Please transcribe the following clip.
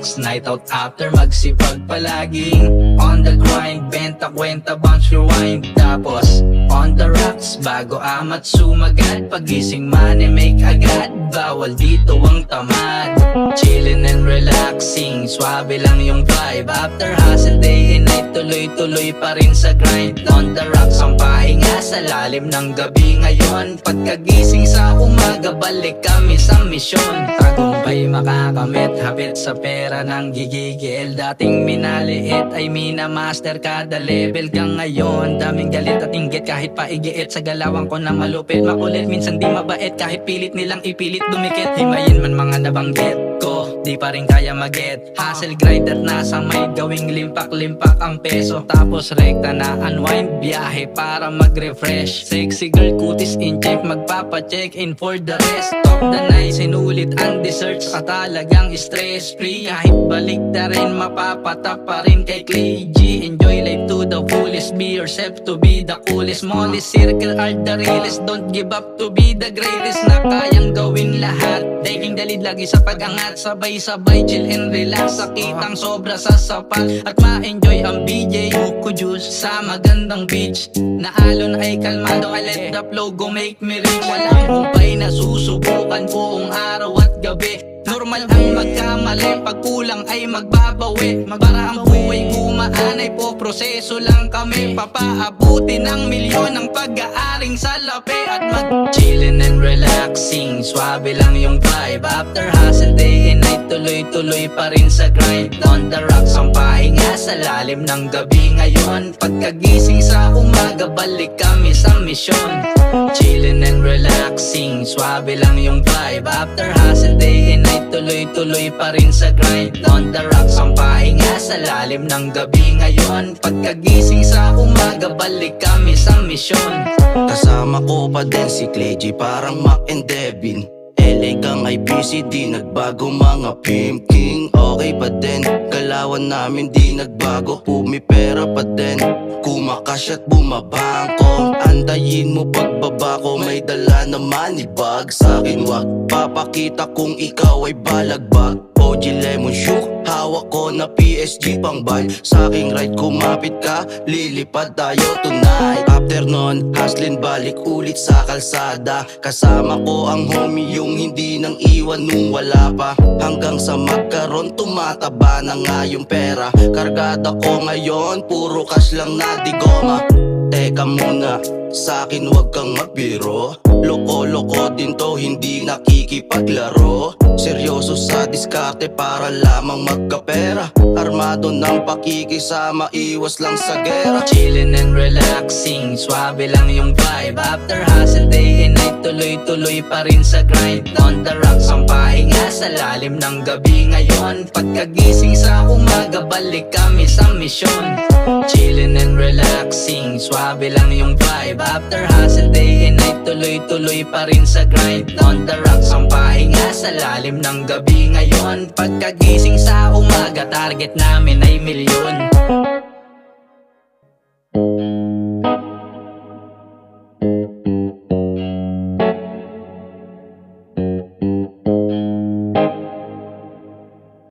rocks, night out after magsipag palaging on the grind, benta, kwenta, bounce, rewind. Tapos on the rocks, bago amat sumagat, pagising money make agad, bawal dito ang tamad. Chillin' and relaxing, swabe lang yung vibe. After hustle day and night, tuloy-tuloy pa rin sa grind. On the rocks ang pahinga sa lalim ng gabi ngayon. Pagkagising sa umaga, balik kami sa misyon. Tagumpay makakamit, hapit sa pera ng gigigil. Dating minaliit ay minamaster kada level ka ngayon. Daming galit at inggit kahit paigiit, sa galawan ko na malupit. Makulit, minsan di mabait kahit pilit nilang ipilit dumikit. Himayin man mga nabanggit ko, di pa rin kaya mag-get. Hustle grind at nasa may gawing limpak-limpak ang peso. Tapos rekta na unwind, biyahe para mag-refresh. Sexy girl, kutis in check, magpapa-check in for the rest of the night. Sinulit ang dessert, saka talagang stress free. Kahit balik na rin, mapapatap pa rin kay Clay G. Enjoy life to the fullest, be yourself to be the coolest. Smallest circle are the realest, don't give up to be the greatest. Na kayang gawin lahat, taking the lead lagi sa pag-angat. Sabay-sabay, chill and relax, sakitang sobra sa sapat. At ma-enjoy ang BJ Buko Juice sa magandang beach. Na alon ay kalmado, I let the flow go make me rich. Walang humpay na susubukan buong araw at gabi. Normal ang magkamali, pag kulang ay magbabawi. Para ang buhay gumaan ay po proseso lang kami. Papaabuti ng milyon ang pag-aaring salapi. At mag-chillin' and relaxing, swabe lang yung vibe. After hustle day and night, tuloy-tuloy pa rin sa grind. On the rocks ang pahinga sa lalim ng gabi ngayon. Pagkagising sa umaga, balik kami sa misyon. Chillin' and relaxing, swabe lang yung vibe. After hustle day and night, tuloy-tuloy pa rin sa grind. On the rocks ang pahinga sa lalim ng gabi ngayon. Pagkagising sa umaga, balik kami sa misyon. Kasama ko pa din si Clay G, parang Mac and Devin. LA kang ay busy, di nagbago mga pimp king. Okay pa din, galawan namin di nagbago. Pumipera pa din, kumakash at bumabangko. Antayin mo pagbaba ko, may dala na money bag. Sa'kin wag papakita kung ikaw ay balagbag. OG Lemon Shook, hawak ko na PSG pang buy. Sa'king ride kumapit ka, lilipad tayo tonight. After nun, hustlin' balik ulit sa kalsada. Kasama ko ang homie yung hindi nang iwan nung wala pa. Hanggang sa magkaroon, tumataba na nga yung pera. Kargada ko ngayon, puro cash lang na di goma. Teka muna, sa'kin wag kang magbiro. Loko-loko din to, hindi nakikipaglaro. Seryoso sa diskarte para lamang magkapera. Armado ng pakikisama, iwas lang sa gera. Chillin' and relaxing, swabe lang yung vibe. After hustle day and night, tuloy-tuloy pa rin sa grind. On the rocks ang pahinga sa lalim ng gabi ngayon. Pagkagising sa umaga, balik kami sa misyon. Chillin' and relaxing, swabe lang yung vibe. After hustle day and night, tuloy-tuloy pa rin sa grind. On the rocks ang pahinga sa lalim ng gabi ngayon. Pagkagising sa umaga, target namin ay milyon.